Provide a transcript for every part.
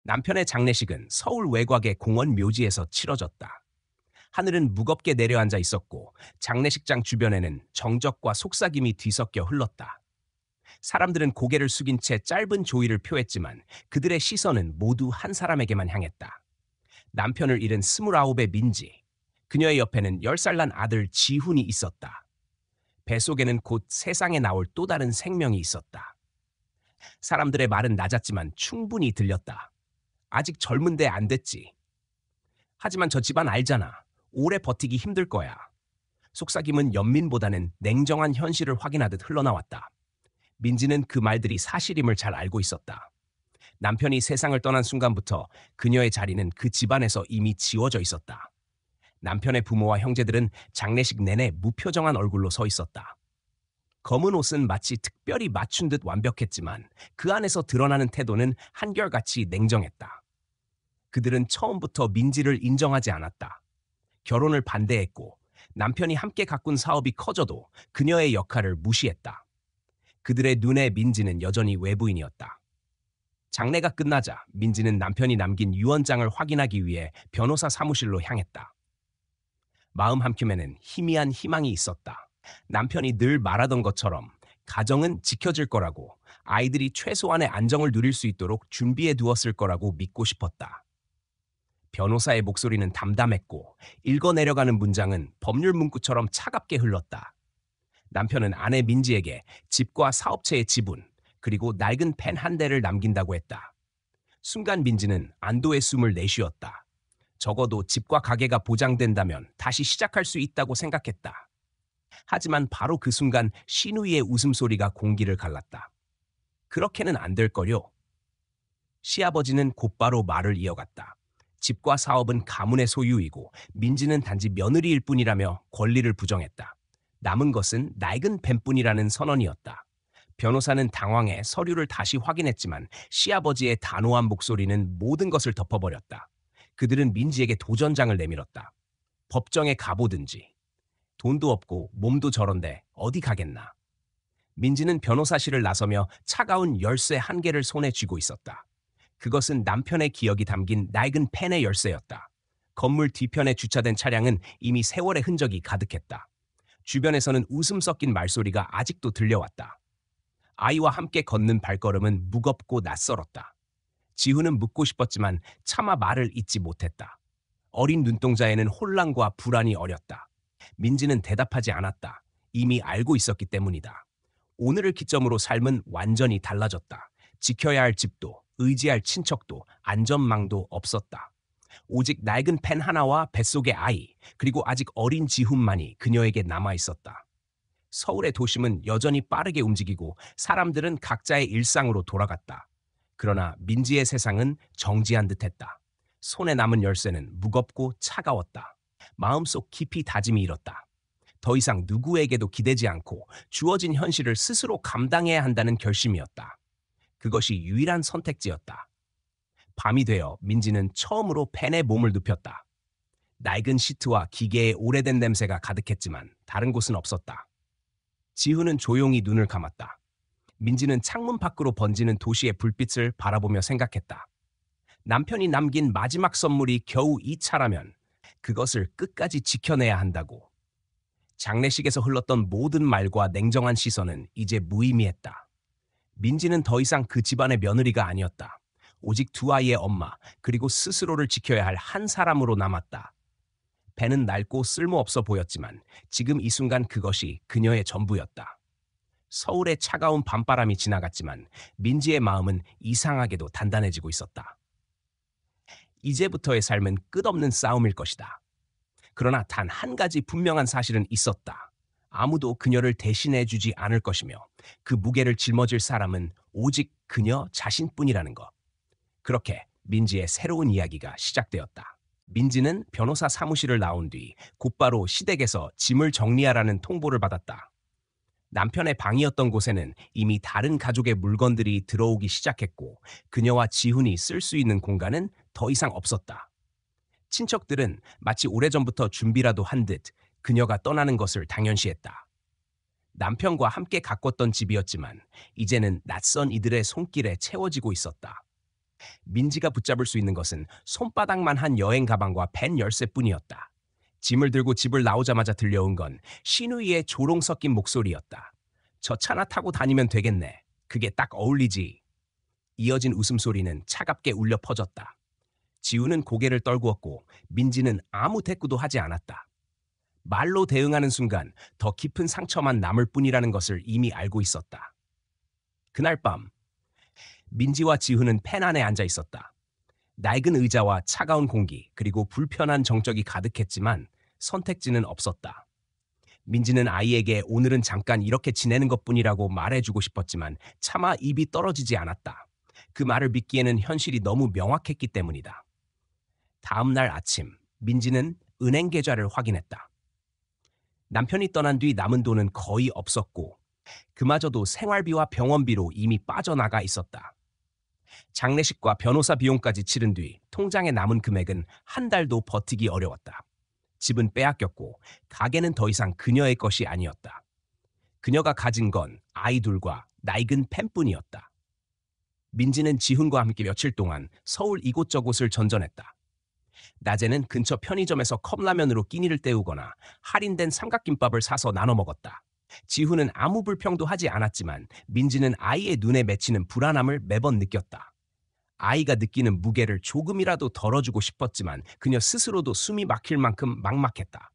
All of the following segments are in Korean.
남편의 장례식은 서울 외곽의 공원 묘지에서 치러졌다. 하늘은 무겁게 내려앉아 있었고 장례식장 주변에는 정적과 속삭임이 뒤섞여 흘렀다. 사람들은 고개를 숙인 채 짧은 조의를 표했지만 그들의 시선은 모두 한 사람에게만 향했다. 남편을 잃은 29의 민지. 그녀의 옆에는 10살 난 아들 지훈이 있었다. 뱃속에는 곧 세상에 나올 또 다른 생명이 있었다. 사람들의 말은 낮았지만 충분히 들렸다. 아직 젊은데 안 됐지. 하지만 저 집안 알잖아. 오래 버티기 힘들 거야. 속삭임은 연민보다는 냉정한 현실을 확인하듯 흘러나왔다. 민지는 그 말들이 사실임을 잘 알고 있었다. 남편이 세상을 떠난 순간부터 그녀의 자리는 그 집안에서 이미 지워져 있었다. 남편의 부모와 형제들은 장례식 내내 무표정한 얼굴로 서 있었다. 검은 옷은 마치 특별히 맞춘 듯 완벽했지만 그 안에서 드러나는 태도는 한결같이 냉정했다. 그들은 처음부터 민지를 인정하지 않았다. 결혼을 반대했고 남편이 함께 가꾼 사업이 커져도 그녀의 역할을 무시했다. 그들의 눈에 민지는 여전히 외부인이었다. 장례가 끝나자 민지는 남편이 남긴 유언장을 확인하기 위해 변호사 사무실로 향했다. 마음 한켠에는 희미한 희망이 있었다. 남편이 늘 말하던 것처럼 가정은 지켜질 거라고, 아이들이 최소한의 안정을 누릴 수 있도록 준비해 두었을 거라고 믿고 싶었다. 변호사의 목소리는 담담했고 읽어내려가는 문장은 법률 문구처럼 차갑게 흘렀다. 남편은 아내 민지에게 집과 사업체의 지분, 그리고 낡은 펜 한 대를 남긴다고 했다. 순간 민지는 안도의 숨을 내쉬었다. 적어도 집과 가게가 보장된다면 다시 시작할 수 있다고 생각했다. 하지만 바로 그 순간 신우이의 웃음소리가 공기를 갈랐다. 그렇게는 안 될 거요. 시아버지는 곧바로 말을 이어갔다. 집과 사업은 가문의 소유이고 민지는 단지 며느리일 뿐이라며 권리를 부정했다. 남은 것은 낡은 펜뿐이라는 선언이었다. 변호사는 당황해 서류를 다시 확인했지만 시아버지의 단호한 목소리는 모든 것을 덮어버렸다. 그들은 민지에게 도전장을 내밀었다. 법정에 가보든지. 돈도 없고 몸도 저런데 어디 가겠나. 민지는 변호사실을 나서며 차가운 열쇠 한 개를 손에 쥐고 있었다. 그것은 남편의 기억이 담긴 낡은 펜의 열쇠였다. 건물 뒤편에 주차된 차량은 이미 세월의 흔적이 가득했다. 주변에서는 웃음 섞인 말소리가 아직도 들려왔다. 아이와 함께 걷는 발걸음은 무겁고 낯설었다. 지훈은 묻고 싶었지만 차마 말을 잇지 못했다. 어린 눈동자에는 혼란과 불안이 어렸다. 민지는 대답하지 않았다. 이미 알고 있었기 때문이다. 오늘을 기점으로 삶은 완전히 달라졌다. 지켜야 할 집도, 의지할 친척도, 안전망도 없었다. 오직 낡은 펜 하나와 뱃속의 아이, 그리고 아직 어린 지훈만이 그녀에게 남아있었다. 서울의 도심은 여전히 빠르게 움직이고 사람들은 각자의 일상으로 돌아갔다. 그러나 민지의 세상은 정지한 듯했다. 손에 남은 열쇠는 무겁고 차가웠다. 마음속 깊이 다짐이 일었다. 더 이상 누구에게도 기대지 않고 주어진 현실을 스스로 감당해야 한다는 결심이었다. 그것이 유일한 선택지였다. 밤이 되어 민지는 처음으로 펜에 몸을 눕혔다. 낡은 시트와 기계의 오래된 냄새가 가득했지만 다른 곳은 없었다. 지훈은 조용히 눈을 감았다. 민지는 창문 밖으로 번지는 도시의 불빛을 바라보며 생각했다. 남편이 남긴 마지막 선물이 겨우 이 차라면 그것을 끝까지 지켜내야 한다고. 장례식에서 흘렀던 모든 말과 냉정한 시선은 이제 무의미했다. 민지는 더 이상 그 집안의 며느리가 아니었다. 오직 두 아이의 엄마, 그리고 스스로를 지켜야 할 한 사람으로 남았다. 배는 낡고 쓸모없어 보였지만 지금 이 순간 그것이 그녀의 전부였다. 서울의 차가운 밤바람이 지나갔지만 민지의 마음은 이상하게도 단단해지고 있었다. 이제부터의 삶은 끝없는 싸움일 것이다. 그러나 단 한 가지 분명한 사실은 있었다. 아무도 그녀를 대신해 주지 않을 것이며 그 무게를 짊어질 사람은 오직 그녀 자신뿐이라는 것. 그렇게 민지의 새로운 이야기가 시작되었다. 민지는 변호사 사무실을 나온 뒤 곧바로 시댁에서 짐을 정리하라는 통보를 받았다. 남편의 방이었던 곳에는 이미 다른 가족의 물건들이 들어오기 시작했고 그녀와 지훈이 쓸 수 있는 공간은 더 이상 없었다. 친척들은 마치 오래전부터 준비라도 한 듯 그녀가 떠나는 것을 당연시했다. 남편과 함께 가꿨던 집이었지만 이제는 낯선 이들의 손길에 채워지고 있었다. 민지가 붙잡을 수 있는 것은 손바닥만 한 여행 가방과 밴 열쇠뿐이었다. 짐을 들고 집을 나오자마자 들려온 건 신우이의 조롱 섞인 목소리였다. 저 차나 타고 다니면 되겠네. 그게 딱 어울리지. 이어진 웃음소리는 차갑게 울려 퍼졌다. 지우는 고개를 떨구었고 민지는 아무 대꾸도 하지 않았다. 말로 대응하는 순간 더 깊은 상처만 남을 뿐이라는 것을 이미 알고 있었다. 그날 밤 민지와 지훈은 펜 안에 앉아 있었다. 낡은 의자와 차가운 공기 그리고 불편한 정적이 가득했지만 선택지는 없었다. 민지는 아이에게 오늘은 잠깐 이렇게 지내는 것뿐이라고 말해주고 싶었지만 차마 입이 떨어지지 않았다. 그 말을 믿기에는 현실이 너무 명확했기 때문이다. 다음 날 아침 민지는 은행 계좌를 확인했다. 남편이 떠난 뒤 남은 돈은 거의 없었고 그마저도 생활비와 병원비로 이미 빠져나가 있었다. 장례식과 변호사 비용까지 치른 뒤 통장에 남은 금액은 한 달도 버티기 어려웠다. 집은 빼앗겼고 가게는 더 이상 그녀의 것이 아니었다. 그녀가 가진 건 아이들과 낡은 펜뿐이었다. 민지는 지훈과 함께 며칠 동안 서울 이곳저곳을 전전했다. 낮에는 근처 편의점에서 컵라면으로 끼니를 때우거나 할인된 삼각김밥을 사서 나눠 먹었다. 지훈은 아무 불평도 하지 않았지만 민지는 아이의 눈에 맺히는 불안함을 매번 느꼈다. 아이가 느끼는 무게를 조금이라도 덜어주고 싶었지만 그녀 스스로도 숨이 막힐 만큼 막막했다.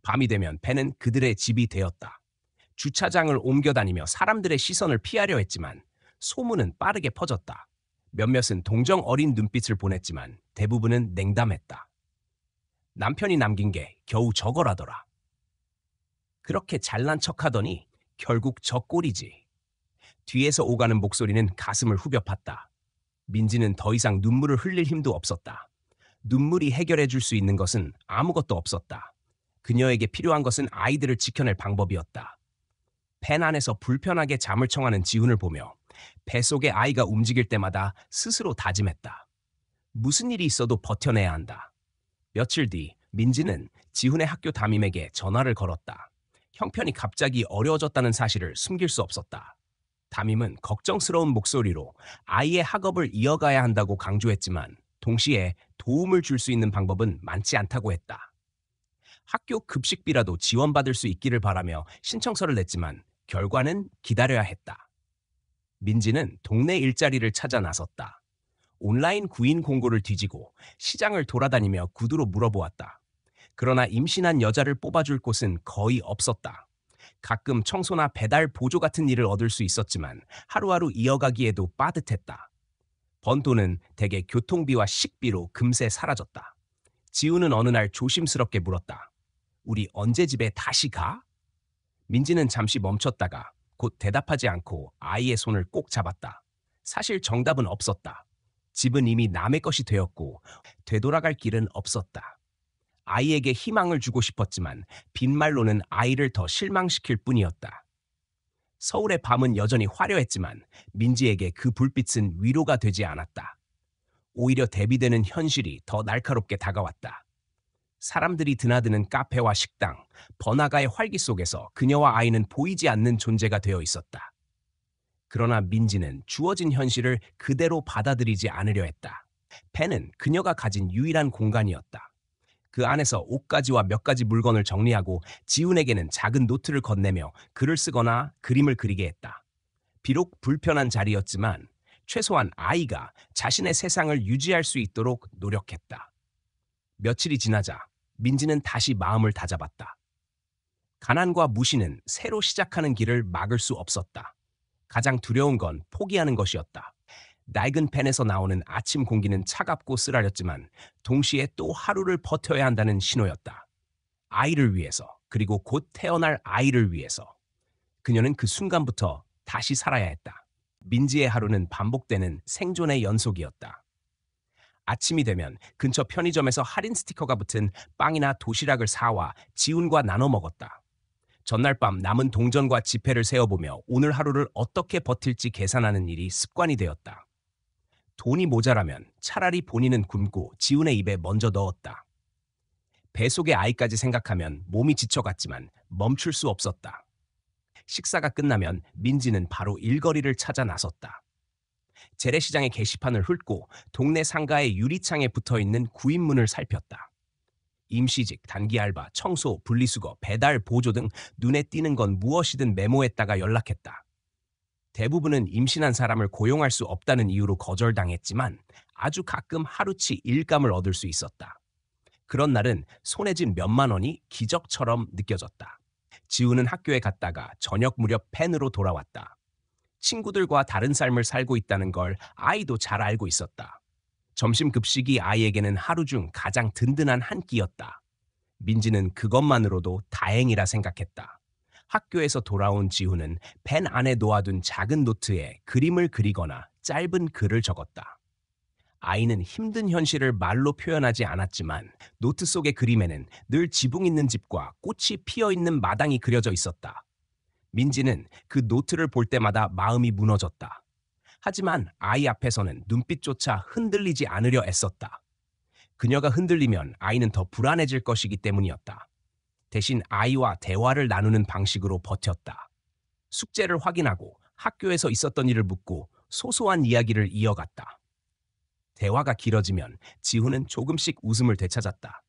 밤이 되면 펜은 그들의 집이 되었다. 주차장을 옮겨다니며 사람들의 시선을 피하려 했지만 소문은 빠르게 퍼졌다. 몇몇은 동정 어린 눈빛을 보냈지만 대부분은 냉담했다. 남편이 남긴 게 겨우 저거라더라. 그렇게 잘난 척하더니 결국 저 꼴이지. 뒤에서 오가는 목소리는 가슴을 후벼 팠다. 민지는 더 이상 눈물을 흘릴 힘도 없었다. 눈물이 해결해 줄 수 있는 것은 아무것도 없었다. 그녀에게 필요한 것은 아이들을 지켜낼 방법이었다. 펜 안에서 불편하게 잠을 청하는 지훈을 보며 뱃속의 아이가 움직일 때마다 스스로 다짐했다. 무슨 일이 있어도 버텨내야 한다. 며칠 뒤 민지는 지훈의 학교 담임에게 전화를 걸었다. 형편이 갑자기 어려워졌다는 사실을 숨길 수 없었다. 담임은 걱정스러운 목소리로 아이의 학업을 이어가야 한다고 강조했지만 동시에 도움을 줄 수 있는 방법은 많지 않다고 했다. 학교 급식비라도 지원받을 수 있기를 바라며 신청서를 냈지만 결과는 기다려야 했다. 민지는 동네 일자리를 찾아 나섰다. 온라인 구인 공고를 뒤지고 시장을 돌아다니며 구두로 물어보았다. 그러나 임신한 여자를 뽑아줄 곳은 거의 없었다. 가끔 청소나 배달 보조 같은 일을 얻을 수 있었지만 하루하루 이어가기에도 빠듯했다. 번 돈은 대개 교통비와 식비로 금세 사라졌다. 지우는 어느 날 조심스럽게 물었다. 우리 언제 집에 다시 가? 민지는 잠시 멈췄다가 곧 대답하지 않고 아이의 손을 꼭 잡았다. 사실 정답은 없었다. 집은 이미 남의 것이 되었고 되돌아갈 길은 없었다. 아이에게 희망을 주고 싶었지만 빈말로는 아이를 더 실망시킬 뿐이었다. 서울의 밤은 여전히 화려했지만 민지에게 그 불빛은 위로가 되지 않았다. 오히려 대비되는 현실이 더 날카롭게 다가왔다. 사람들이 드나드는 카페와 식당, 번화가의 활기 속에서 그녀와 아이는 보이지 않는 존재가 되어 있었다. 그러나 민지는 주어진 현실을 그대로 받아들이지 않으려 했다. 펜은 그녀가 가진 유일한 공간이었다. 그 안에서 옷가지와 몇 가지 물건을 정리하고 지훈에게는 작은 노트를 건네며 글을 쓰거나 그림을 그리게 했다. 비록 불편한 자리였지만 최소한 아이가 자신의 세상을 유지할 수 있도록 노력했다. 며칠이 지나자 민지는 다시 마음을 다잡았다. 가난과 무시는 새로 시작하는 길을 막을 수 없었다. 가장 두려운 건 포기하는 것이었다. 낡은 펜에서 나오는 아침 공기는 차갑고 쓰라렸지만 동시에 또 하루를 버텨야 한다는 신호였다. 아이를 위해서, 그리고 곧 태어날 아이를 위해서. 그녀는 그 순간부터 다시 살아야 했다. 민지의 하루는 반복되는 생존의 연속이었다. 아침이 되면 근처 편의점에서 할인 스티커가 붙은 빵이나 도시락을 사와 지훈과 나눠 먹었다. 전날 밤 남은 동전과 지폐를 세어보며 오늘 하루를 어떻게 버틸지 계산하는 일이 습관이 되었다. 돈이 모자라면 차라리 본인은 굶고 지훈의 입에 먼저 넣었다. 뱃속의 아이까지 생각하면 몸이 지쳐갔지만 멈출 수 없었다. 식사가 끝나면 민지는 바로 일거리를 찾아 나섰다. 재래시장의 게시판을 훑고 동네 상가의 유리창에 붙어있는 구인문을 살폈다. 임시직, 단기알바, 청소, 분리수거, 배달, 보조 등 눈에 띄는 건 무엇이든 메모했다가 연락했다. 대부분은 임신한 사람을 고용할 수 없다는 이유로 거절당했지만 아주 가끔 하루치 일감을 얻을 수 있었다. 그런 날은 손에 쥔 몇만 원이 기적처럼 느껴졌다. 지우는 학교에 갔다가 저녁 무렵 펜으로 돌아왔다. 친구들과 다른 삶을 살고 있다는 걸 아이도 잘 알고 있었다. 점심 급식이 아이에게는 하루 중 가장 든든한 한 끼였다. 민지는 그것만으로도 다행이라 생각했다. 학교에서 돌아온 지우는 펜 안에 놓아둔 작은 노트에 그림을 그리거나 짧은 글을 적었다. 아이는 힘든 현실을 말로 표현하지 않았지만 노트 속의 그림에는 늘 지붕 있는 집과 꽃이 피어 있는 마당이 그려져 있었다. 민지는 그 노트를 볼 때마다 마음이 무너졌다. 하지만 아이 앞에서는 눈빛조차 흔들리지 않으려 애썼다. 그녀가 흔들리면 아이는 더 불안해질 것이기 때문이었다. 대신 아이와 대화를 나누는 방식으로 버텼다. 숙제를 확인하고 학교에서 있었던 일을 묻고 소소한 이야기를 이어갔다. 대화가 길어지면 지훈은 조금씩 웃음을 되찾았다.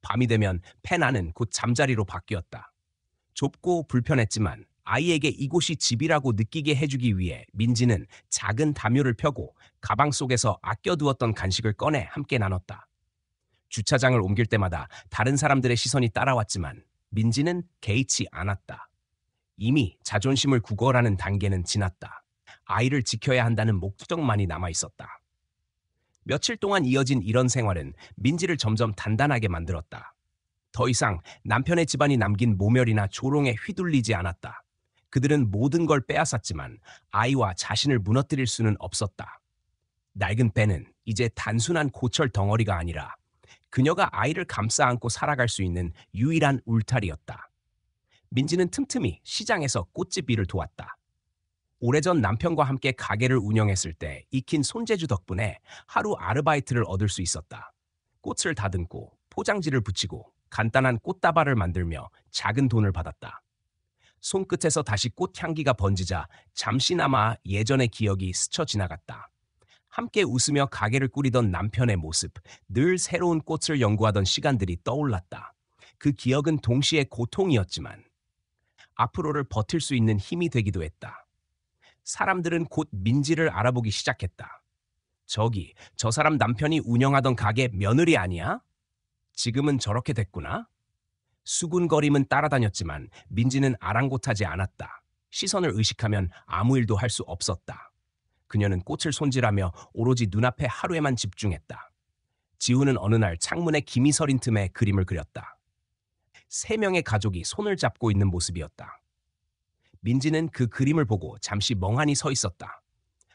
밤이 되면 펜 안은 곧 잠자리로 바뀌었다. 좁고 불편했지만 아이에게 이곳이 집이라고 느끼게 해주기 위해 민지는 작은 담요를 펴고 가방 속에서 아껴두었던 간식을 꺼내 함께 나눴다. 주차장을 옮길 때마다 다른 사람들의 시선이 따라왔지만 민지는 개의치 않았다. 이미 자존심을 구걸하는 단계는 지났다. 아이를 지켜야 한다는 목적만이 남아있었다. 며칠 동안 이어진 이런 생활은 민지를 점점 단단하게 만들었다. 더 이상 남편의 집안이 남긴 모멸이나 조롱에 휘둘리지 않았다. 그들은 모든 걸 빼앗았지만 아이와 자신을 무너뜨릴 수는 없었다. 낡은 펜은 이제 단순한 고철 덩어리가 아니라 그녀가 아이를 감싸 안고 살아갈 수 있는 유일한 울타리였다. 민지는 틈틈이 시장에서 꽃집 일을 도왔다. 오래전 남편과 함께 가게를 운영했을 때 익힌 손재주 덕분에 하루 아르바이트를 얻을 수 있었다. 꽃을 다듬고 포장지를 붙이고 간단한 꽃다발을 만들며 작은 돈을 받았다. 손끝에서 다시 꽃향기가 번지자 잠시나마 예전의 기억이 스쳐 지나갔다. 함께 웃으며 가게를 꾸리던 남편의 모습, 늘 새로운 꽃을 연구하던 시간들이 떠올랐다. 그 기억은 동시에 고통이었지만 앞으로를 버틸 수 있는 힘이 되기도 했다. 사람들은 곧 민지를 알아보기 시작했다. 저기, 저 사람 남편이 운영하던 가게 며느리 아니야? 지금은 저렇게 됐구나. 수군거림은 따라다녔지만 민지는 아랑곳하지 않았다. 시선을 의식하면 아무 일도 할 수 없었다. 그녀는 꽃을 손질하며 오로지 눈앞의 하루에만 집중했다. 지우는 어느 날 창문에 김이 서린 틈에 그림을 그렸다. 3명의 가족이 손을 잡고 있는 모습이었다. 민지는 그 그림을 보고 잠시 멍하니 서 있었다.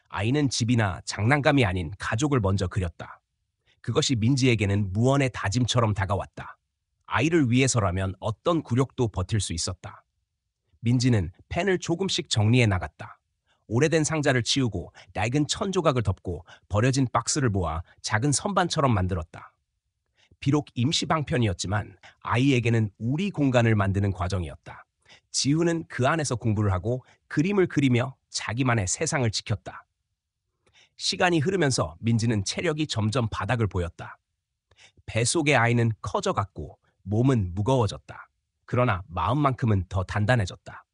아이는 집이나 장난감이 아닌 가족을 먼저 그렸다. 그것이 민지에게는 무언의 다짐처럼 다가왔다. 아이를 위해서라면 어떤 굴욕도 버틸 수 있었다. 민지는 펜을 조금씩 정리해 나갔다. 오래된 상자를 치우고 낡은 천조각을 덮고 버려진 박스를 모아 작은 선반처럼 만들었다. 비록 임시방편이었지만 아이에게는 우리 공간을 만드는 과정이었다. 지우는 그 안에서 공부를 하고 그림을 그리며 자기만의 세상을 지켰다. 시간이 흐르면서 민지는 체력이 점점 바닥을 보였다. 뱃속의 아이는 커져갔고 몸은 무거워졌다. 그러나 마음만큼은 더 단단해졌다.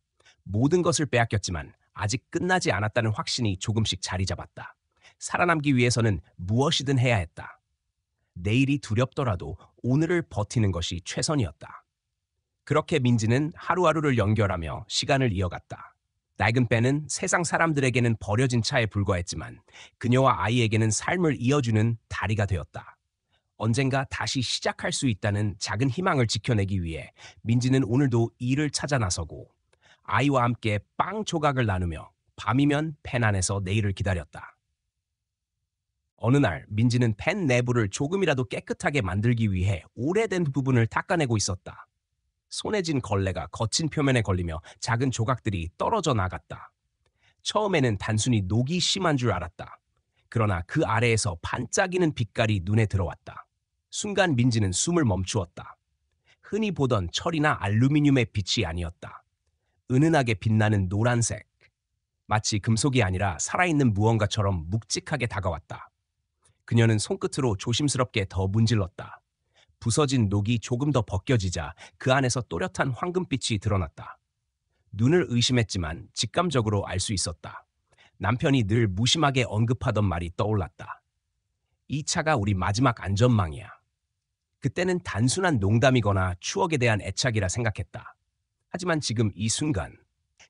모든 것을 빼앗겼지만 아직 끝나지 않았다는 확신이 조금씩 자리 잡았다. 살아남기 위해서는 무엇이든 해야 했다. 내일이 두렵더라도 오늘을 버티는 것이 최선이었다. 그렇게 민지는 하루하루를 연결하며 시간을 이어갔다. 낡은 펜은 세상 사람들에게는 버려진 차에 불과했지만 그녀와 아이에게는 삶을 이어주는 다리가 되었다. 언젠가 다시 시작할 수 있다는 작은 희망을 지켜내기 위해 민지는 오늘도 일을 찾아 나서고 아이와 함께 빵 조각을 나누며 밤이면 펜 안에서 내일을 기다렸다. 어느 날 민지는 펜 내부를 조금이라도 깨끗하게 만들기 위해 오래된 부분을 닦아내고 있었다. 손에 쥔 걸레가 거친 표면에 걸리며 작은 조각들이 떨어져 나갔다. 처음에는 단순히 녹이 심한 줄 알았다. 그러나 그 아래에서 반짝이는 빛깔이 눈에 들어왔다. 순간 민지는 숨을 멈추었다. 흔히 보던 철이나 알루미늄의 빛이 아니었다. 은은하게 빛나는 노란색. 마치 금속이 아니라 살아있는 무언가처럼 묵직하게 다가왔다. 그녀는 손끝으로 조심스럽게 더 문질렀다. 부서진 녹이 조금 더 벗겨지자 그 안에서 또렷한 황금빛이 드러났다. 눈을 의심했지만 직감적으로 알 수 있었다. 남편이 늘 무심하게 언급하던 말이 떠올랐다. 이 차가 우리 마지막 안전망이야. 그때는 단순한 농담이거나 추억에 대한 애착이라 생각했다. 하지만 지금 이 순간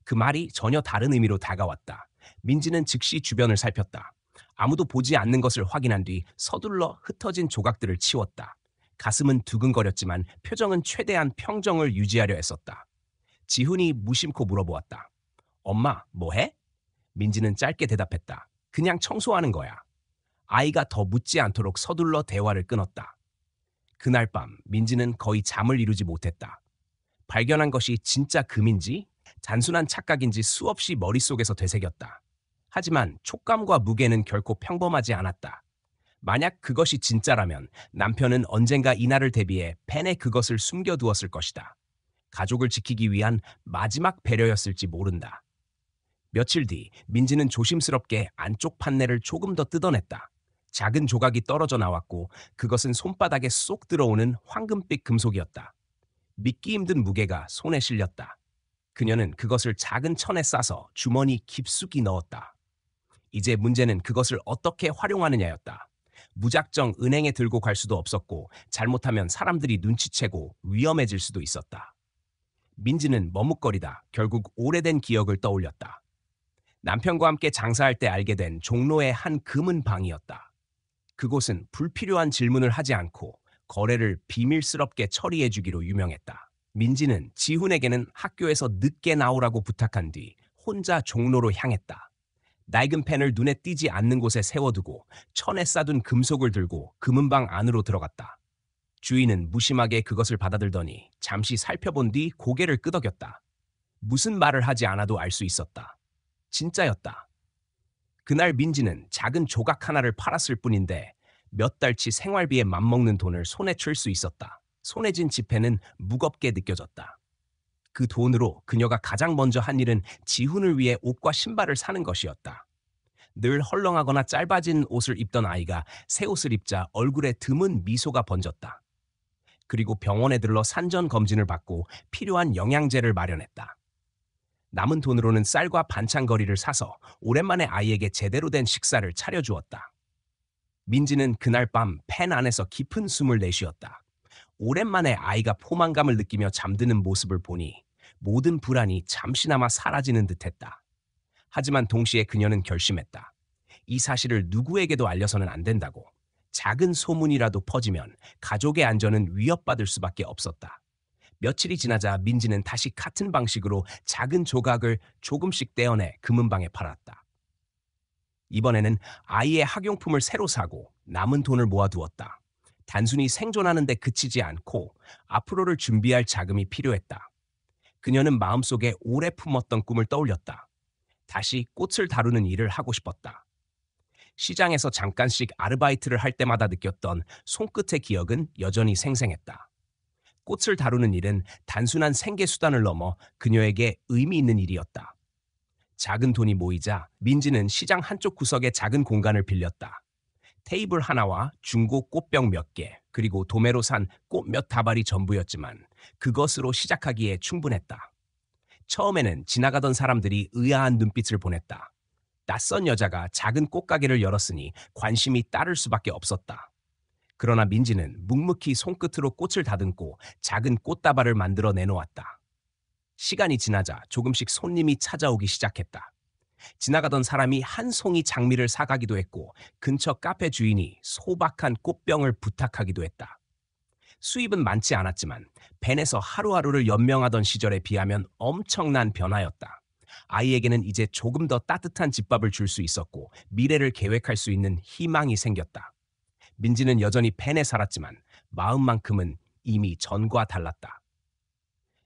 그 말이 전혀 다른 의미로 다가왔다. 민지는 즉시 주변을 살폈다. 아무도 보지 않는 것을 확인한 뒤 서둘러 흩어진 조각들을 치웠다. 가슴은 두근거렸지만 표정은 최대한 평정을 유지하려 애썼다. 지훈이 무심코 물어보았다. 엄마, 뭐해? 민지는 짧게 대답했다. 그냥 청소하는 거야. 아이가 더 묻지 않도록 서둘러 대화를 끊었다. 그날 밤 민지는 거의 잠을 이루지 못했다. 발견한 것이 진짜 금인지 단순한 착각인지 수없이 머릿속에서 되새겼다. 하지만 촉감과 무게는 결코 평범하지 않았다. 만약 그것이 진짜라면 남편은 언젠가 이날을 대비해 펜에 그것을 숨겨두었을 것이다. 가족을 지키기 위한 마지막 배려였을지 모른다. 며칠 뒤 민지는 조심스럽게 안쪽 판넬을 조금 더 뜯어냈다. 작은 조각이 떨어져 나왔고 그것은 손바닥에 쏙 들어오는 황금빛 금속이었다. 믿기 힘든 무게가 손에 실렸다. 그녀는 그것을 작은 천에 싸서 주머니 깊숙이 넣었다. 이제 문제는 그것을 어떻게 활용하느냐였다. 무작정 은행에 들고 갈 수도 없었고 잘못하면 사람들이 눈치채고 위험해질 수도 있었다. 민지는 머뭇거리다 결국 오래된 기억을 떠올렸다. 남편과 함께 장사할 때 알게 된 종로의 한 금은 방이었다. 그곳은 불필요한 질문을 하지 않고 거래를 비밀스럽게 처리해주기로 유명했다. 민지는 지훈에게는 학교에서 늦게 나오라고 부탁한 뒤 혼자 종로로 향했다. 낡은 펜을 눈에 띄지 않는 곳에 세워두고 천에 싸둔 금속을 들고 금은방 안으로 들어갔다. 주인은 무심하게 그것을 받아들더니 잠시 살펴본 뒤 고개를 끄덕였다. 무슨 말을 하지 않아도 알 수 있었다. 진짜였다. 그날 민지는 작은 조각 하나를 팔았을 뿐인데 몇 달치 생활비에 맞먹는 돈을 손에 쥘 수 있었다. 손에 쥔 지폐는 무겁게 느껴졌다. 그 돈으로 그녀가 가장 먼저 한 일은 지훈을 위해 옷과 신발을 사는 것이었다. 늘 헐렁하거나 짧아진 옷을 입던 아이가 새 옷을 입자 얼굴에 드문 미소가 번졌다. 그리고 병원에 들러 산전 검진을 받고 필요한 영양제를 마련했다. 남은 돈으로는 쌀과 반찬거리를 사서 오랜만에 아이에게 제대로 된 식사를 차려주었다. 민지는 그날 밤 펜 안에서 깊은 숨을 내쉬었다. 오랜만에 아이가 포만감을 느끼며 잠드는 모습을 보니 모든 불안이 잠시나마 사라지는 듯했다. 하지만 동시에 그녀는 결심했다. 이 사실을 누구에게도 알려서는 안 된다고. 작은 소문이라도 퍼지면 가족의 안전은 위협받을 수밖에 없었다. 며칠이 지나자 민지는 다시 같은 방식으로 작은 조각을 조금씩 떼어내 금은방에 팔았다. 이번에는 아이의 학용품을 새로 사고 남은 돈을 모아두었다. 단순히 생존하는 데 그치지 않고 앞으로를 준비할 자금이 필요했다. 그녀는 마음속에 오래 품었던 꿈을 떠올렸다. 다시 꽃을 다루는 일을 하고 싶었다. 시장에서 잠깐씩 아르바이트를 할 때마다 느꼈던 손끝의 기억은 여전히 생생했다. 꽃을 다루는 일은 단순한 생계수단을 넘어 그녀에게 의미 있는 일이었다. 작은 돈이 모이자 민지는 시장 한쪽 구석의 작은 공간을 빌렸다. 테이블 하나와 중고 꽃병 몇 개, 그리고 도매로 산 꽃 몇 다발이 전부였지만 그것으로 시작하기에 충분했다. 처음에는 지나가던 사람들이 의아한 눈빛을 보냈다. 낯선 여자가 작은 꽃가게를 열었으니 관심이 따를 수밖에 없었다. 그러나 민지는 묵묵히 손끝으로 꽃을 다듬고 작은 꽃다발을 만들어 내놓았다. 시간이 지나자 조금씩 손님이 찾아오기 시작했다. 지나가던 사람이 한 송이 장미를 사가기도 했고 근처 카페 주인이 소박한 꽃병을 부탁하기도 했다. 수입은 많지 않았지만 벤에서 하루하루를 연명하던 시절에 비하면 엄청난 변화였다. 아이에게는 이제 조금 더 따뜻한 집밥을 줄 수 있었고 미래를 계획할 수 있는 희망이 생겼다. 민지는 여전히 펜에 살았지만 마음만큼은 이미 전과 달랐다.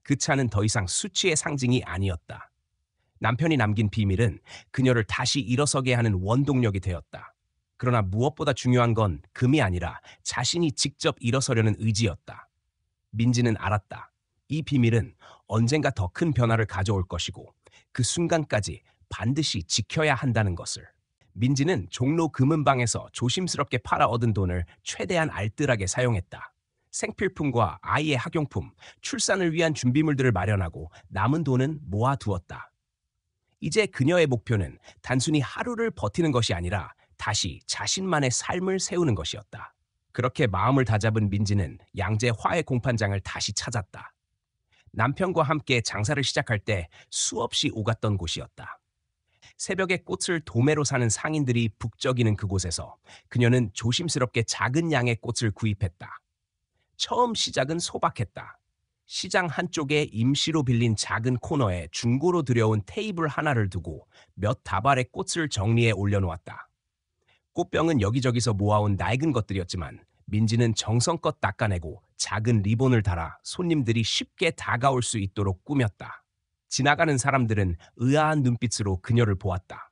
그 차는 더 이상 수치의 상징이 아니었다. 남편이 남긴 비밀은 그녀를 다시 일어서게 하는 원동력이 되었다. 그러나 무엇보다 중요한 건 금이 아니라 자신이 직접 일어서려는 의지였다. 민지는 알았다. 이 비밀은 언젠가 더 큰 변화를 가져올 것이고 그 순간까지 반드시 지켜야 한다는 것을. 민지는 종로 금은방에서 조심스럽게 팔아 얻은 돈을 최대한 알뜰하게 사용했다. 생필품과 아이의 학용품, 출산을 위한 준비물들을 마련하고 남은 돈은 모아두었다. 이제 그녀의 목표는 단순히 하루를 버티는 것이 아니라 다시 자신만의 삶을 세우는 것이었다. 그렇게 마음을 다잡은 민지는 양재 화훼 공판장을 다시 찾았다. 남편과 함께 장사를 시작할 때 수없이 오갔던 곳이었다. 새벽에 꽃을 도매로 사는 상인들이 북적이는 그곳에서 그녀는 조심스럽게 작은 양의 꽃을 구입했다. 처음 시작은 소박했다. 시장 한쪽에 임시로 빌린 작은 코너에 중고로 들여온 테이블 하나를 두고 몇 다발의 꽃을 정리해 올려놓았다. 꽃병은 여기저기서 모아온 낡은 것들이었지만 민지는 정성껏 닦아내고 작은 리본을 달아 손님들이 쉽게 다가올 수 있도록 꾸몄다. 지나가는 사람들은 의아한 눈빛으로 그녀를 보았다.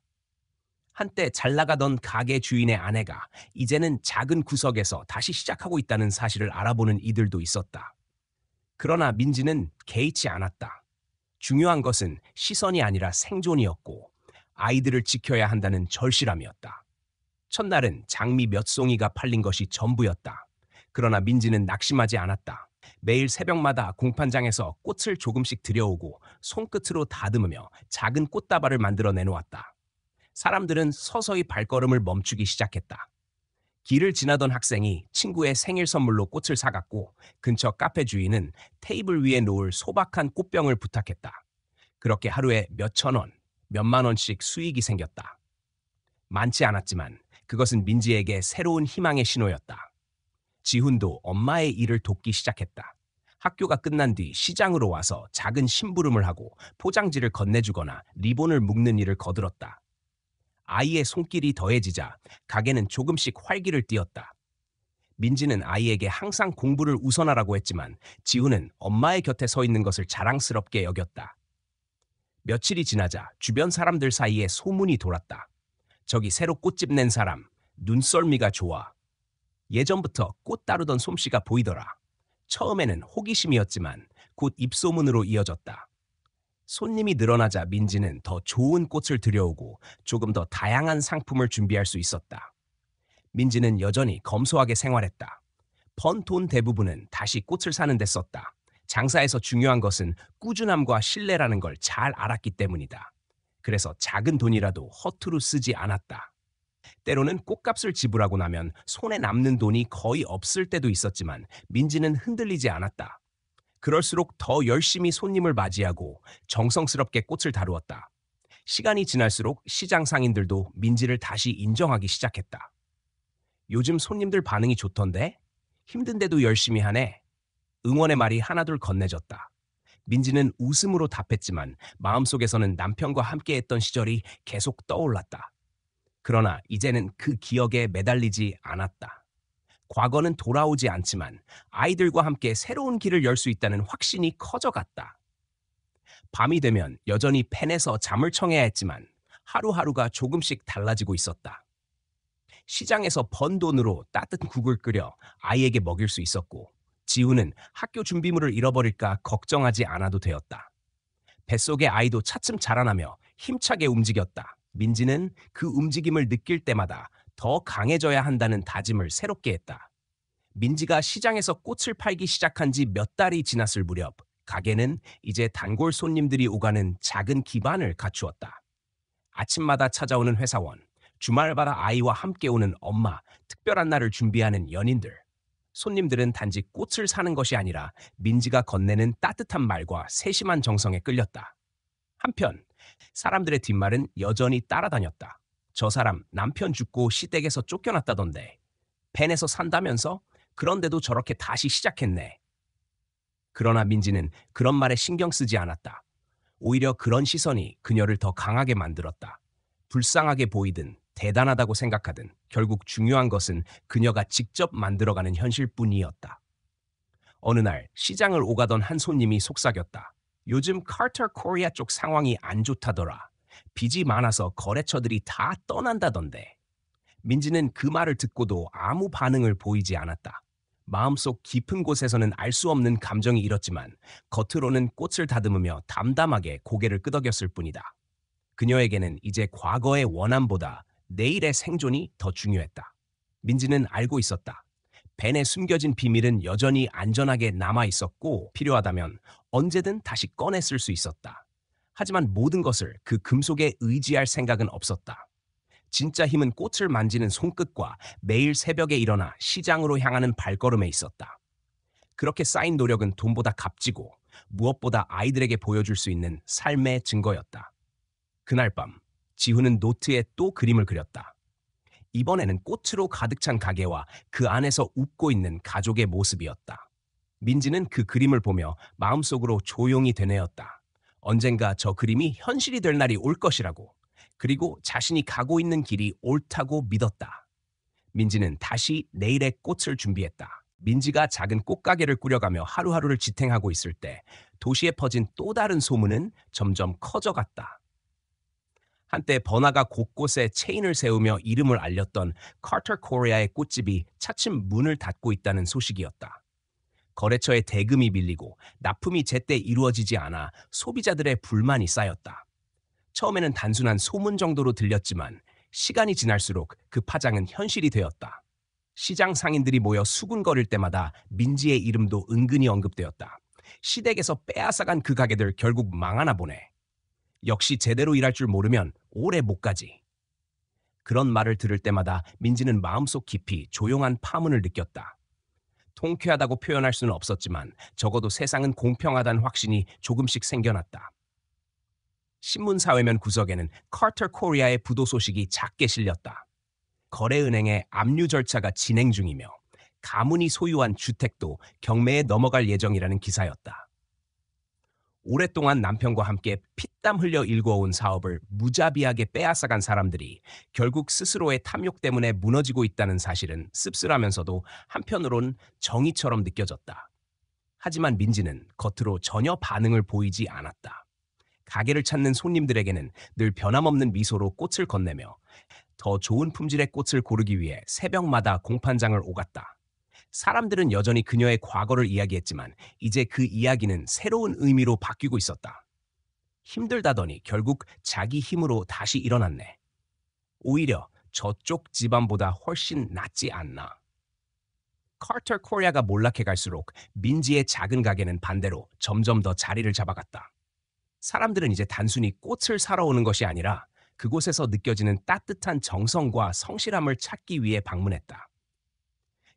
한때 잘 나가던 가게 주인의 아내가 이제는 작은 구석에서 다시 시작하고 있다는 사실을 알아보는 이들도 있었다. 그러나 민지는 개의치 않았다. 중요한 것은 시선이 아니라 생존이었고 아이들을 지켜야 한다는 절실함이었다. 첫날은 장미 몇 송이가 팔린 것이 전부였다. 그러나 민지는 낙심하지 않았다. 매일 새벽마다 공판장에서 꽃을 조금씩 들여오고 손끝으로 다듬으며 작은 꽃다발을 만들어 내놓았다. 사람들은 서서히 발걸음을 멈추기 시작했다. 길을 지나던 학생이 친구의 생일 선물로 꽃을 사갔고 근처 카페 주인은 테이블 위에 놓을 소박한 꽃병을 부탁했다. 그렇게 하루에 몇천 원, 몇만 원씩 수익이 생겼다. 많지 않았지만 그것은 민지에게 새로운 희망의 신호였다. 지훈도 엄마의 일을 돕기 시작했다. 학교가 끝난 뒤 시장으로 와서 작은 심부름을 하고 포장지를 건네주거나 리본을 묶는 일을 거들었다. 아이의 손길이 더해지자 가게는 조금씩 활기를 띠었다. 민지는 아이에게 항상 공부를 우선하라고 했지만 지훈은 엄마의 곁에 서 있는 것을 자랑스럽게 여겼다. 며칠이 지나자 주변 사람들 사이에 소문이 돌았다. 저기 새로 꽃집 낸 사람, 눈썰미가 좋아. 예전부터 꽃 다루던 솜씨가 보이더라. 처음에는 호기심이었지만 곧 입소문으로 이어졌다. 손님이 늘어나자 민지는 더 좋은 꽃을 들여오고 조금 더 다양한 상품을 준비할 수 있었다. 민지는 여전히 검소하게 생활했다. 번 돈 대부분은 다시 꽃을 사는 데 썼다. 장사에서 중요한 것은 꾸준함과 신뢰라는 걸 잘 알았기 때문이다. 그래서 작은 돈이라도 허투루 쓰지 않았다. 때로는 꽃값을 지불하고 나면 손에 남는 돈이 거의 없을 때도 있었지만 민지는 흔들리지 않았다. 그럴수록 더 열심히 손님을 맞이하고 정성스럽게 꽃을 다루었다. 시간이 지날수록 시장 상인들도 민지를 다시 인정하기 시작했다. 요즘 손님들 반응이 좋던데? 힘든데도 열심히 하네. 응원의 말이 하나둘 건네졌다. 민지는 웃음으로 답했지만 마음속에서는 남편과 함께했던 시절이 계속 떠올랐다. 그러나 이제는 그 기억에 매달리지 않았다. 과거는 돌아오지 않지만 아이들과 함께 새로운 길을 열 수 있다는 확신이 커져갔다. 밤이 되면 여전히 펜에서 잠을 청해야 했지만 하루하루가 조금씩 달라지고 있었다. 시장에서 번 돈으로 따뜻한 국을 끓여 아이에게 먹일 수 있었고 지우는 학교 준비물을 잃어버릴까 걱정하지 않아도 되었다. 뱃속의 아이도 차츰 자라나며 힘차게 움직였다. 민지는 그 움직임을 느낄 때마다 더 강해져야 한다는 다짐을 새롭게 했다. 민지가 시장에서 꽃을 팔기 시작한 지 몇 달이 지났을 무렵 가게는 이제 단골 손님들이 오가는 작은 기반을 갖추었다. 아침마다 찾아오는 회사원, 주말마다 아이와 함께 오는 엄마, 특별한 날을 준비하는 연인들. 손님들은 단지 꽃을 사는 것이 아니라 민지가 건네는 따뜻한 말과 세심한 정성에 끌렸다. 한편 사람들의 뒷말은 여전히 따라다녔다. 저 사람 남편 죽고 시댁에서 쫓겨났다던데. 펜에서 산다면서? 그런데도 저렇게 다시 시작했네. 그러나 민지는 그런 말에 신경 쓰지 않았다. 오히려 그런 시선이 그녀를 더 강하게 만들었다. 불쌍하게 보이든 대단하다고 생각하든 결국 중요한 것은 그녀가 직접 만들어가는 현실뿐이었다. 어느 날 시장을 오가던 한 손님이 속삭였다. 요즘 카터 코리아 쪽 상황이 안 좋다더라. 빚이 많아서 거래처들이 다 떠난다던데. 민지는 그 말을 듣고도 아무 반응을 보이지 않았다. 마음속 깊은 곳에서는 알 수 없는 감정이 일었지만 겉으로는 꽃을 다듬으며 담담하게 고개를 끄덕였을 뿐이다. 그녀에게는 이제 과거의 원함보다 내일의 생존이 더 중요했다. 민지는 알고 있었다. 벤에 숨겨진 비밀은 여전히 안전하게 남아 있었고 필요하다면 언제든 다시 꺼내 쓸 수 있었다. 하지만 모든 것을 그 금속에 의지할 생각은 없었다. 진짜 힘은 꽃을 만지는 손끝과 매일 새벽에 일어나 시장으로 향하는 발걸음에 있었다. 그렇게 쌓인 노력은 돈보다 값지고 무엇보다 아이들에게 보여줄 수 있는 삶의 증거였다. 그날 밤 지훈은 노트에 또 그림을 그렸다. 이번에는 꽃으로 가득 찬 가게와 그 안에서 웃고 있는 가족의 모습이었다. 민지는 그 그림을 보며 마음속으로 조용히 되뇌었다. 언젠가 저 그림이 현실이 될 날이 올 것이라고. 그리고 자신이 가고 있는 길이 옳다고 믿었다. 민지는 다시 내일의 꽃을 준비했다. 민지가 작은 꽃가게를 꾸려가며 하루하루를 지탱하고 있을 때 도시에 퍼진 또 다른 소문은 점점 커져갔다. 한때 번화가 곳곳에 체인을 세우며 이름을 알렸던 카터 코리아의 꽃집이 차츰 문을 닫고 있다는 소식이었다. 거래처에 대금이 밀리고 납품이 제때 이루어지지 않아 소비자들의 불만이 쌓였다. 처음에는 단순한 소문 정도로 들렸지만 시간이 지날수록 그 파장은 현실이 되었다. 시장 상인들이 모여 수군거릴 때마다 민지의 이름도 은근히 언급되었다. 시댁에서 빼앗아간 그 가게들 결국 망하나 보네. 역시 제대로 일할 줄 모르면 오래 못 가지. 그런 말을 들을 때마다 민지는 마음속 깊이 조용한 파문을 느꼈다. 통쾌하다고 표현할 수는 없었지만 적어도 세상은 공평하다는 확신이 조금씩 생겨났다. 신문 사회면 구석에는 카터 코리아의 부도 소식이 작게 실렸다. 거래은행의 압류 절차가 진행 중이며 가문이 소유한 주택도 경매에 넘어갈 예정이라는 기사였다. 오랫동안 남편과 함께 피땀 흘려 일궈온 사업을 무자비하게 빼앗아간 사람들이 결국 스스로의 탐욕 때문에 무너지고 있다는 사실은 씁쓸하면서도 한편으론 정의처럼 느껴졌다. 하지만 민지는 겉으로 전혀 반응을 보이지 않았다. 가게를 찾는 손님들에게는 늘 변함없는 미소로 꽃을 건네며 더 좋은 품질의 꽃을 고르기 위해 새벽마다 공판장을 오갔다. 사람들은 여전히 그녀의 과거를 이야기했지만 이제 그 이야기는 새로운 의미로 바뀌고 있었다. 힘들다더니 결국 자기 힘으로 다시 일어났네. 오히려 저쪽 집안보다 훨씬 낫지 않나. 카터 코리아가 몰락해 갈수록 민지의 작은 가게는 반대로 점점 더 자리를 잡아갔다. 사람들은 이제 단순히 꽃을 사러 오는 것이 아니라 그곳에서 느껴지는 따뜻한 정성과 성실함을 찾기 위해 방문했다.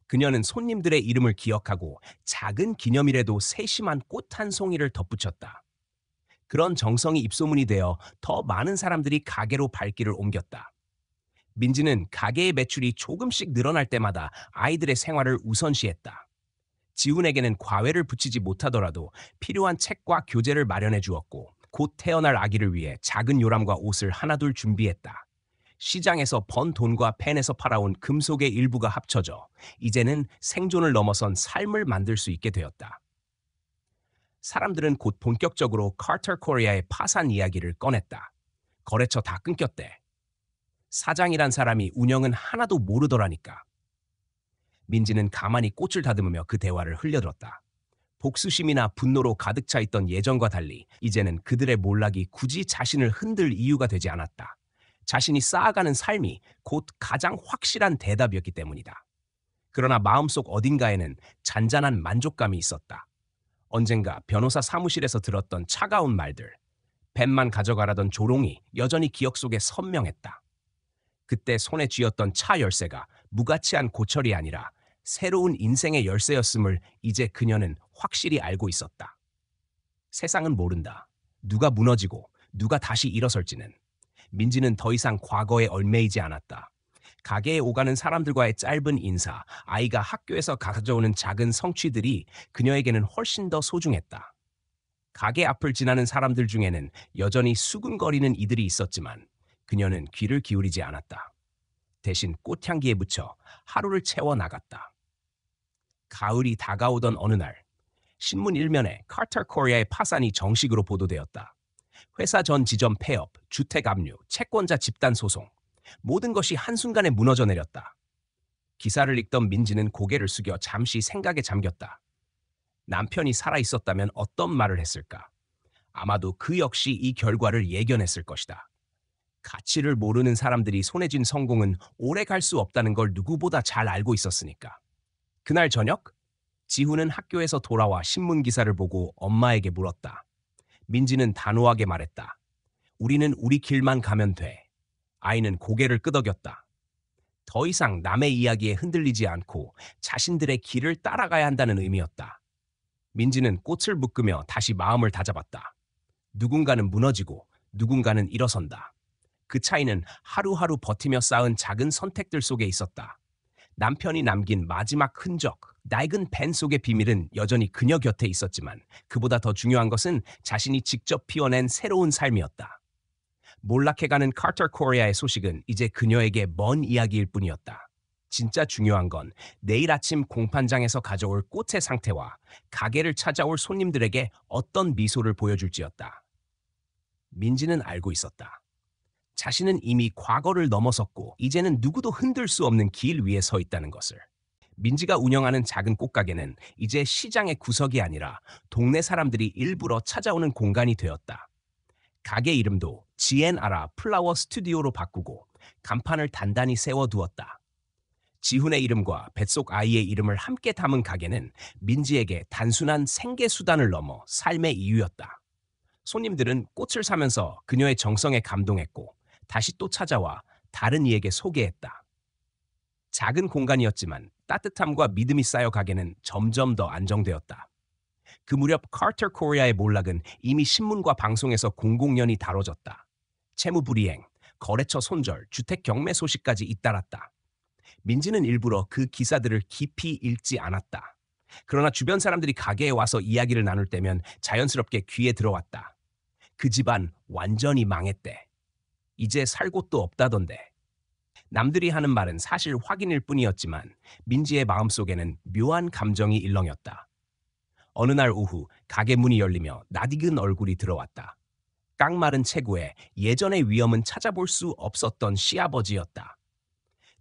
그녀는 손님들의 이름을 기억하고 작은 기념일에도 세심한 꽃 한 송이를 덧붙였다. 그런 정성이 입소문이 되어 더 많은 사람들이 가게로 발길을 옮겼다. 민지는 가게의 매출이 조금씩 늘어날 때마다 아이들의 생활을 우선시했다. 지훈에게는 과외를 붙이지 못하더라도 필요한 책과 교재를 마련해 주었고 곧 태어날 아기를 위해 작은 요람과 옷을 하나둘 준비했다. 시장에서 번 돈과 펜에서 팔아온 금속의 일부가 합쳐져 이제는 생존을 넘어선 삶을 만들 수 있게 되었다. 사람들은 곧 본격적으로 카터 코리아의 파산 이야기를 꺼냈다. 거래처 다 끊겼대. 사장이란 사람이 운영은 하나도 모르더라니까. 민지는 가만히 꽃을 다듬으며 그 대화를 흘려들었다. 복수심이나 분노로 가득 차 있던 예전과 달리 이제는 그들의 몰락이 굳이 자신을 흔들 이유가 되지 않았다. 자신이 쌓아가는 삶이 곧 가장 확실한 대답이었기 때문이다. 그러나 마음속 어딘가에는 잔잔한 만족감이 있었다. 언젠가 변호사 사무실에서 들었던 차가운 말들, 뱀만 가져가라던 조롱이 여전히 기억 속에 선명했다. 그때 손에 쥐었던 차 열쇠가 무가치한 고철이 아니라 새로운 인생의 열쇠였음을 이제 그녀는 확실히 알고 있었다. 세상은 모른다. 누가 무너지고 누가 다시 일어설지는. 민지는 더 이상 과거에 얽매이지 않았다. 가게에 오가는 사람들과의 짧은 인사, 아이가 학교에서 가져오는 작은 성취들이 그녀에게는 훨씬 더 소중했다. 가게 앞을 지나는 사람들 중에는 여전히 수군거리는 이들이 있었지만 그녀는 귀를 기울이지 않았다. 대신 꽃향기에 묻혀 하루를 채워 나갔다. 가을이 다가오던 어느 날, 신문 일면에 카터 코리아의 파산이 정식으로 보도되었다. 회사 전 지점 폐업, 주택 압류, 채권자 집단 소송, 모든 것이 한순간에 무너져 내렸다. 기사를 읽던 민지는 고개를 숙여 잠시 생각에 잠겼다. 남편이 살아있었다면 어떤 말을 했을까? 아마도 그 역시 이 결과를 예견했을 것이다. 가치를 모르는 사람들이 손에 쥔 성공은 오래 갈 수 없다는 걸 누구보다 잘 알고 있었으니까. 그날 저녁, 지훈은 학교에서 돌아와 신문 기사를 보고 엄마에게 물었다. 민지는 단호하게 말했다. 우리는 우리 길만 가면 돼. 아이는 고개를 끄덕였다. 더 이상 남의 이야기에 흔들리지 않고 자신들의 길을 따라가야 한다는 의미였다. 민지는 꽃을 묶으며 다시 마음을 다잡았다. 누군가는 무너지고 누군가는 일어선다. 그 차이는 하루하루 버티며 쌓은 작은 선택들 속에 있었다. 남편이 남긴 마지막 흔적, 낡은 펜 속의 비밀은 여전히 그녀 곁에 있었지만 그보다 더 중요한 것은 자신이 직접 피워낸 새로운 삶이었다. 몰락해가는 카터 코리아의 소식은 이제 그녀에게 먼 이야기일 뿐이었다. 진짜 중요한 건 내일 아침 공판장에서 가져올 꽃의 상태와 가게를 찾아올 손님들에게 어떤 미소를 보여줄지였다. 민지는 알고 있었다. 자신은 이미 과거를 넘어섰고 이제는 누구도 흔들 수 없는 길 위에 서 있다는 것을. 민지가 운영하는 작은 꽃가게는 이제 시장의 구석이 아니라 동네 사람들이 일부러 찾아오는 공간이 되었다. 가게 이름도 GNRA 플라워 스튜디오로 바꾸고 간판을 단단히 세워두었다. 지훈의 이름과 뱃속 아이의 이름을 함께 담은 가게는 민지에게 단순한 생계수단을 넘어 삶의 이유였다. 손님들은 꽃을 사면서 그녀의 정성에 감동했고 다시 또 찾아와 다른 이에게 소개했다. 작은 공간이었지만 따뜻함과 믿음이 쌓여 가게는 점점 더 안정되었다. 그 무렵 카터 코리아의 몰락은 이미 신문과 방송에서 공공연히 다뤄졌다. 채무불이행, 거래처 손절, 주택 경매 소식까지 잇따랐다. 민지는 일부러 그 기사들을 깊이 읽지 않았다. 그러나 주변 사람들이 가게에 와서 이야기를 나눌 때면 자연스럽게 귀에 들어왔다. 그 집안 완전히 망했대. 이제 살 곳도 없다던데. 남들이 하는 말은 사실 확인일 뿐이었지만 민지의 마음속에는 묘한 감정이 일렁였다. 어느 날 오후 가게 문이 열리며 낯익은 얼굴이 들어왔다. 깡마른 체구에 예전의 위엄은 찾아볼 수 없었던 시아버지였다.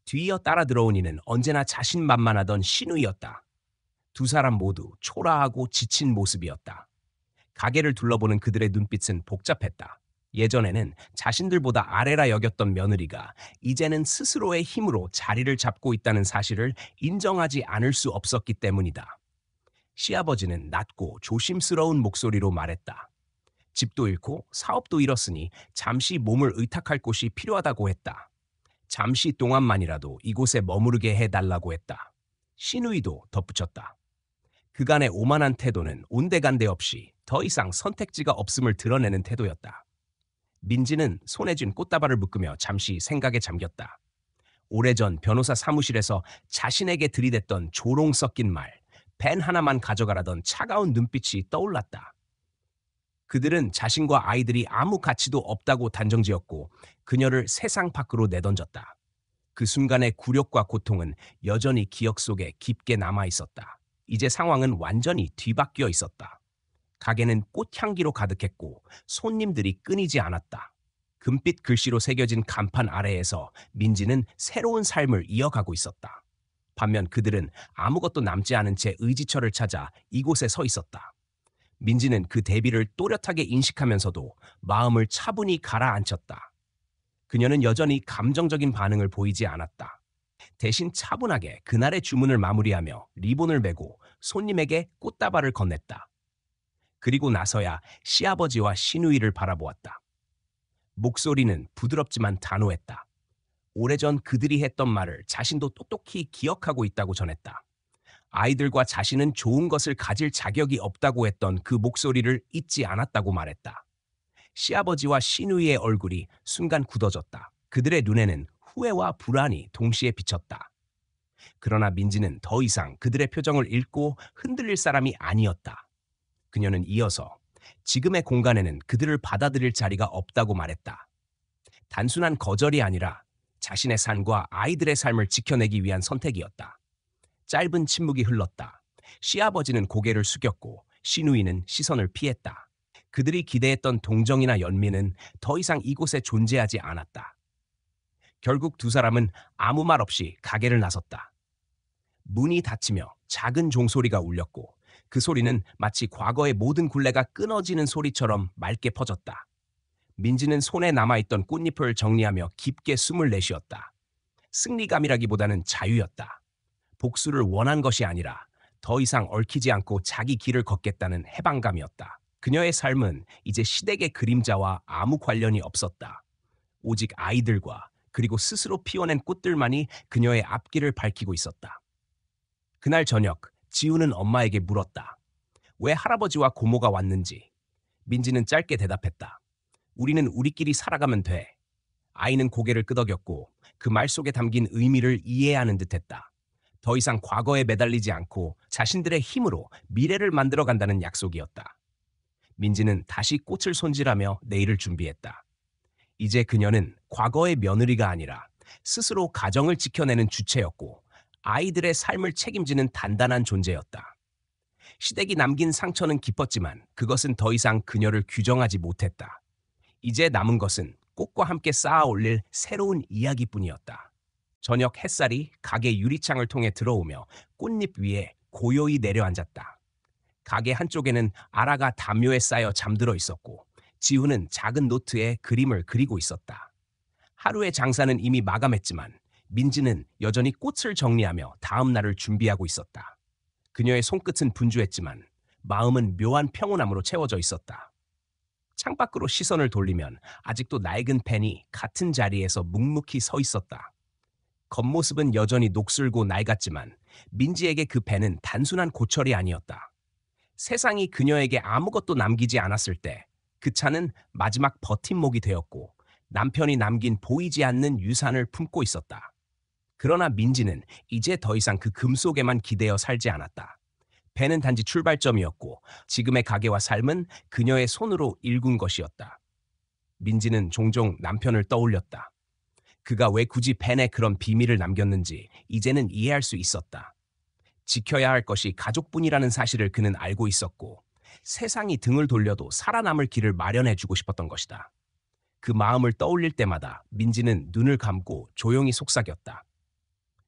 뒤이어 따라 들어온 이는 언제나 자신만만하던 신우이였다. 두 사람 모두 초라하고 지친 모습이었다. 가게를 둘러보는 그들의 눈빛은 복잡했다. 예전에는 자신들보다 아래라 여겼던 며느리가 이제는 스스로의 힘으로 자리를 잡고 있다는 사실을 인정하지 않을 수 없었기 때문이다. 시아버지는 낮고 조심스러운 목소리로 말했다. 집도 잃고 사업도 잃었으니 잠시 몸을 의탁할 곳이 필요하다고 했다. 잠시 동안만이라도 이곳에 머무르게 해달라고 했다. 신우이도 덧붙였다. 그간의 오만한 태도는 온데간데 없이 더 이상 선택지가 없음을 드러내는 태도였다. 민지는 손에 쥔 꽃다발을 묶으며 잠시 생각에 잠겼다. 오래전 변호사 사무실에서 자신에게 들이댔던 조롱 섞인 말, 펜 하나만 가져가라던 차가운 눈빛이 떠올랐다. 그들은 자신과 아이들이 아무 가치도 없다고 단정지었고 그녀를 세상 밖으로 내던졌다. 그 순간의 굴욕과 고통은 여전히 기억 속에 깊게 남아 있었다. 이제 상황은 완전히 뒤바뀌어 있었다. 가게는 꽃향기로 가득했고 손님들이 끊이지 않았다. 금빛 글씨로 새겨진 간판 아래에서 민지는 새로운 삶을 이어가고 있었다. 반면 그들은 아무것도 남지 않은 채 의지처를 찾아 이곳에 서 있었다. 민지는 그 대비를 또렷하게 인식하면서도 마음을 차분히 가라앉혔다. 그녀는 여전히 감정적인 반응을 보이지 않았다. 대신 차분하게 그날의 주문을 마무리하며 리본을 매고 손님에게 꽃다발을 건넸다. 그리고 나서야 시아버지와 시누이를 바라보았다. 목소리는 부드럽지만 단호했다. 오래전 그들이 했던 말을 자신도 똑똑히 기억하고 있다고 전했다. 아이들과 자신은 좋은 것을 가질 자격이 없다고 했던 그 목소리를 잊지 않았다고 말했다. 시아버지와 시누이의 얼굴이 순간 굳어졌다. 그들의 눈에는 후회와 불안이 동시에 비쳤다. 그러나 민지는 더 이상 그들의 표정을 읽고 흔들릴 사람이 아니었다. 그녀는 이어서 지금의 공간에는 그들을 받아들일 자리가 없다고 말했다. 단순한 거절이 아니라 자신의 삶과 아이들의 삶을 지켜내기 위한 선택이었다. 짧은 침묵이 흘렀다. 시아버지는 고개를 숙였고 시누이는 시선을 피했다. 그들이 기대했던 동정이나 연민은 더 이상 이곳에 존재하지 않았다. 결국 두 사람은 아무 말 없이 가게를 나섰다. 문이 닫히며 작은 종소리가 울렸고 그 소리는 마치 과거의 모든 굴레가 끊어지는 소리처럼 맑게 퍼졌다. 민지는 손에 남아있던 꽃잎을 정리하며 깊게 숨을 내쉬었다. 승리감이라기보다는 자유였다. 복수를 원한 것이 아니라 더 이상 얽히지 않고 자기 길을 걷겠다는 해방감이었다. 그녀의 삶은 이제 시댁의 그림자와 아무 관련이 없었다. 오직 아이들과 그리고 스스로 피워낸 꽃들만이 그녀의 앞길을 밝히고 있었다. 그날 저녁, 지우는 엄마에게 물었다. 왜 할아버지와 고모가 왔는지. 민지는 짧게 대답했다. 우리는 우리끼리 살아가면 돼. 아이는 고개를 끄덕였고 그 말 속에 담긴 의미를 이해하는 듯했다. 더 이상 과거에 매달리지 않고 자신들의 힘으로 미래를 만들어간다는 약속이었다. 민지는 다시 꽃을 손질하며 내일을 준비했다. 이제 그녀는 과거의 며느리가 아니라 스스로 가정을 지켜내는 주체였고 아이들의 삶을 책임지는 단단한 존재였다. 시댁이 남긴 상처는 깊었지만 그것은 더 이상 그녀를 규정하지 못했다. 이제 남은 것은 꽃과 함께 쌓아 올릴 새로운 이야기뿐이었다. 저녁 햇살이 가게 유리창을 통해 들어오며 꽃잎 위에 고요히 내려앉았다. 가게 한쪽에는 아라가 담요에 쌓여 잠들어 있었고 지우는 작은 노트에 그림을 그리고 있었다. 하루의 장사는 이미 마감했지만 민지는 여전히 꽃을 정리하며 다음 날을 준비하고 있었다. 그녀의 손끝은 분주했지만 마음은 묘한 평온함으로 채워져 있었다. 창밖으로 시선을 돌리면 아직도 낡은 펜이 같은 자리에서 묵묵히 서 있었다. 겉모습은 여전히 녹슬고 낡았지만 민지에게 그 펜은 단순한 고철이 아니었다. 세상이 그녀에게 아무것도 남기지 않았을 때 그 차는 마지막 버팀목이 되었고 남편이 남긴 보이지 않는 유산을 품고 있었다. 그러나 민지는 이제 더 이상 그 금속에만 기대어 살지 않았다. 펜은 단지 출발점이었고 지금의 가게와 삶은 그녀의 손으로 일군 것이었다. 민지는 종종 남편을 떠올렸다. 그가 왜 굳이 펜에 그런 비밀을 남겼는지 이제는 이해할 수 있었다. 지켜야 할 것이 가족뿐이라는 사실을 그는 알고 있었고 세상이 등을 돌려도 살아남을 길을 마련해주고 싶었던 것이다. 그 마음을 떠올릴 때마다 민지는 눈을 감고 조용히 속삭였다.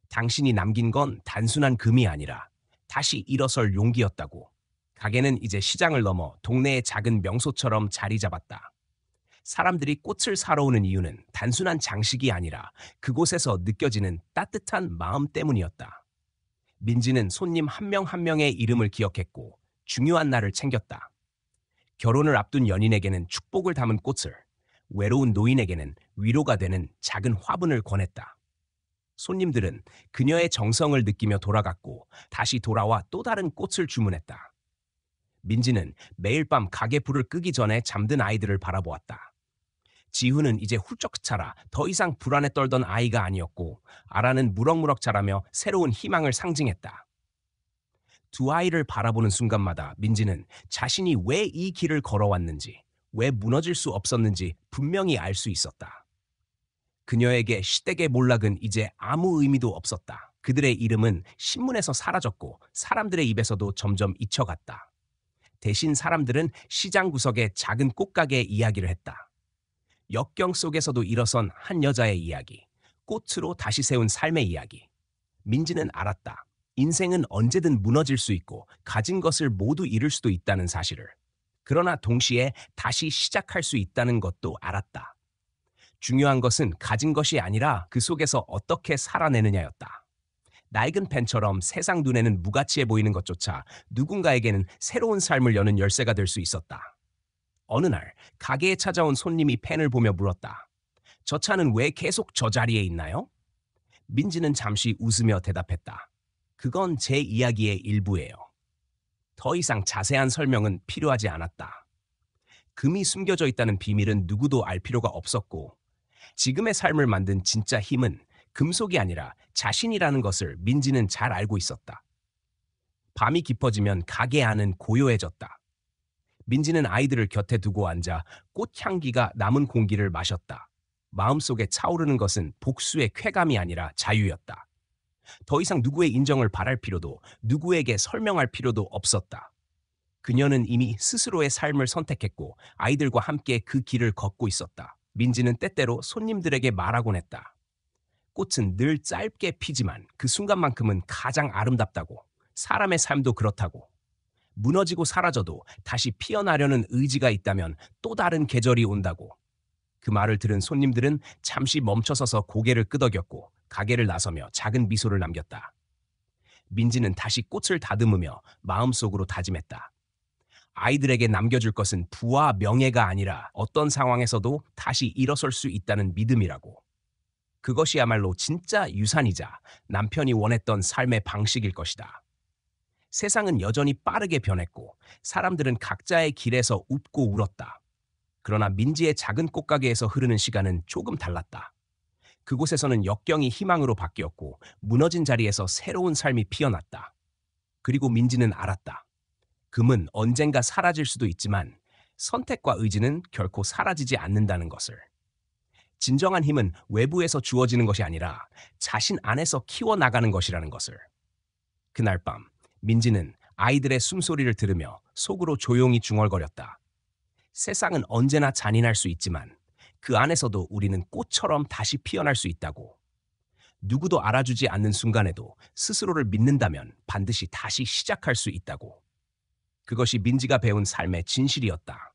당신이 남긴 건 단순한 금이 아니라 다시 일어설 용기였다고. 가게는 이제 시장을 넘어 동네의 작은 명소처럼 자리 잡았다. 사람들이 꽃을 사러 오는 이유는 단순한 장식이 아니라 그곳에서 느껴지는 따뜻한 마음 때문이었다. 민지는 손님 한 명 한 명의 이름을 기억했고 중요한 날을 챙겼다. 결혼을 앞둔 연인에게는 축복을 담은 꽃을, 외로운 노인에게는 위로가 되는 작은 화분을 권했다. 손님들은 그녀의 정성을 느끼며 돌아갔고 다시 돌아와 또 다른 꽃을 주문했다. 민지는 매일 밤 가게 불을 끄기 전에 잠든 아이들을 바라보았다. 지훈은 이제 훌쩍 자라 더 이상 불안에 떨던 아이가 아니었고 아라는 무럭무럭 자라며 새로운 희망을 상징했다. 두 아이를 바라보는 순간마다 민지는 자신이 왜 이 길을 걸어왔는지, 왜 무너질 수 없었는지 분명히 알 수 있었다. 그녀에게 시댁의 몰락은 이제 아무 의미도 없었다. 그들의 이름은 신문에서 사라졌고 사람들의 입에서도 점점 잊혀갔다. 대신 사람들은 시장 구석의 작은 꽃가게의 이야기를 했다. 역경 속에서도 일어선 한 여자의 이야기, 꽃으로 다시 세운 삶의 이야기. 민지는 알았다. 인생은 언제든 무너질 수 있고 가진 것을 모두 잃을 수도 있다는 사실을. 그러나 동시에 다시 시작할 수 있다는 것도 알았다. 중요한 것은 가진 것이 아니라 그 속에서 어떻게 살아내느냐였다. 낡은 펜처럼 세상 눈에는 무가치해 보이는 것조차 누군가에게는 새로운 삶을 여는 열쇠가 될 수 있었다. 어느 날 가게에 찾아온 손님이 펜을 보며 물었다. 저 차는 왜 계속 저 자리에 있나요? 민지는 잠시 웃으며 대답했다. 그건 제 이야기의 일부예요. 더 이상 자세한 설명은 필요하지 않았다. 금이 숨겨져 있다는 비밀은 누구도 알 필요가 없었고 지금의 삶을 만든 진짜 힘은 금속이 아니라 자신이라는 것을 민지는 잘 알고 있었다. 밤이 깊어지면 가게 안은 고요해졌다. 민지는 아이들을 곁에 두고 앉아 꽃향기가 남은 공기를 마셨다. 마음속에 차오르는 것은 복수의 쾌감이 아니라 자유였다. 더 이상 누구의 인정을 바랄 필요도 누구에게 설명할 필요도 없었다. 그녀는 이미 스스로의 삶을 선택했고 아이들과 함께 그 길을 걷고 있었다. 민지는 때때로 손님들에게 말하곤 했다. 꽃은 늘 짧게 피지만 그 순간만큼은 가장 아름답다고. 사람의 삶도 그렇다고. 무너지고 사라져도 다시 피어나려는 의지가 있다면 또 다른 계절이 온다고. 그 말을 들은 손님들은 잠시 멈춰서서 고개를 끄덕였고 가게를 나서며 작은 미소를 남겼다. 민지는 다시 꽃을 다듬으며 마음속으로 다짐했다. 아이들에게 남겨줄 것은 부와 명예가 아니라 어떤 상황에서도 다시 일어설 수 있다는 믿음이라고. 그것이야말로 진짜 유산이자 남편이 원했던 삶의 방식일 것이다. 세상은 여전히 빠르게 변했고 사람들은 각자의 길에서 웃고 울었다. 그러나 민지의 작은 꽃가게에서 흐르는 시간은 조금 달랐다. 그곳에서는 역경이 희망으로 바뀌었고 무너진 자리에서 새로운 삶이 피어났다. 그리고 민지는 알았다. 금은 언젠가 사라질 수도 있지만 선택과 의지는 결코 사라지지 않는다는 것을. 진정한 힘은 외부에서 주어지는 것이 아니라 자신 안에서 키워나가는 것이라는 것을. 그날 밤 민지는 아이들의 숨소리를 들으며 속으로 조용히 중얼거렸다. 세상은 언제나 잔인할 수 있지만 그 안에서도 우리는 꽃처럼 다시 피어날 수 있다고. 누구도 알아주지 않는 순간에도 스스로를 믿는다면 반드시 다시 시작할 수 있다고. 그것이 민지가 배운 삶의 진실이었다.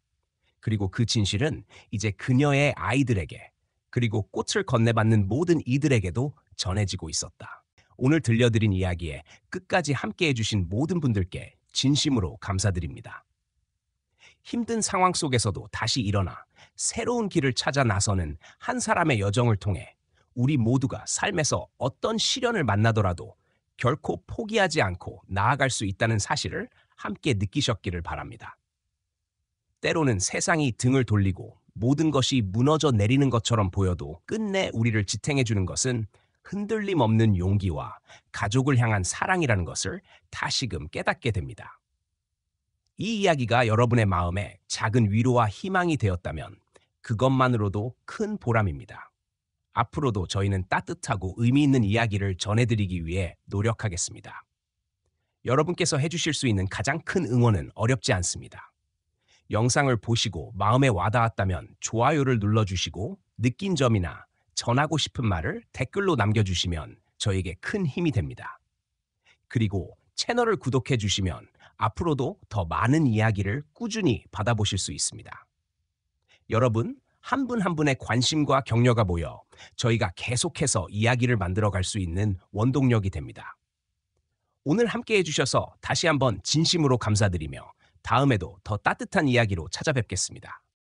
그리고 그 진실은 이제 그녀의 아이들에게 그리고 꽃을 건네받는 모든 이들에게도 전해지고 있었다. 오늘 들려드린 이야기에 끝까지 함께해 주신 모든 분들께 진심으로 감사드립니다. 힘든 상황 속에서도 다시 일어나 새로운 길을 찾아 나서는 한 사람의 여정을 통해 우리 모두가 삶에서 어떤 시련을 만나더라도 결코 포기하지 않고 나아갈 수 있다는 사실을 함께 느끼셨기를 바랍니다. 때로는 세상이 등을 돌리고 모든 것이 무너져 내리는 것처럼 보여도 끝내 우리를 지탱해 주는 것은 흔들림 없는 용기와 가족을 향한 사랑이라는 것을 다시금 깨닫게 됩니다. 이 이야기가 여러분의 마음에 작은 위로와 희망이 되었다면 그것만으로도 큰 보람입니다. 앞으로도 저희는 따뜻하고 의미 있는 이야기를 전해드리기 위해 노력하겠습니다. 여러분께서 해주실 수 있는 가장 큰 응원은 어렵지 않습니다. 영상을 보시고 마음에 와닿았다면 좋아요를 눌러주시고 느낀 점이나 전하고 싶은 말을 댓글로 남겨주시면 저에게 큰 힘이 됩니다. 그리고 채널을 구독해 주시면 앞으로도 더 많은 이야기를 꾸준히 받아보실 수 있습니다. 여러분, 한 분 한 분의 관심과 격려가 모여 저희가 계속해서 이야기를 만들어갈 수 있는 원동력이 됩니다. 오늘 함께 해주셔서 다시 한번 진심으로 감사드리며 다음에도 더 따뜻한 이야기로 찾아뵙겠습니다.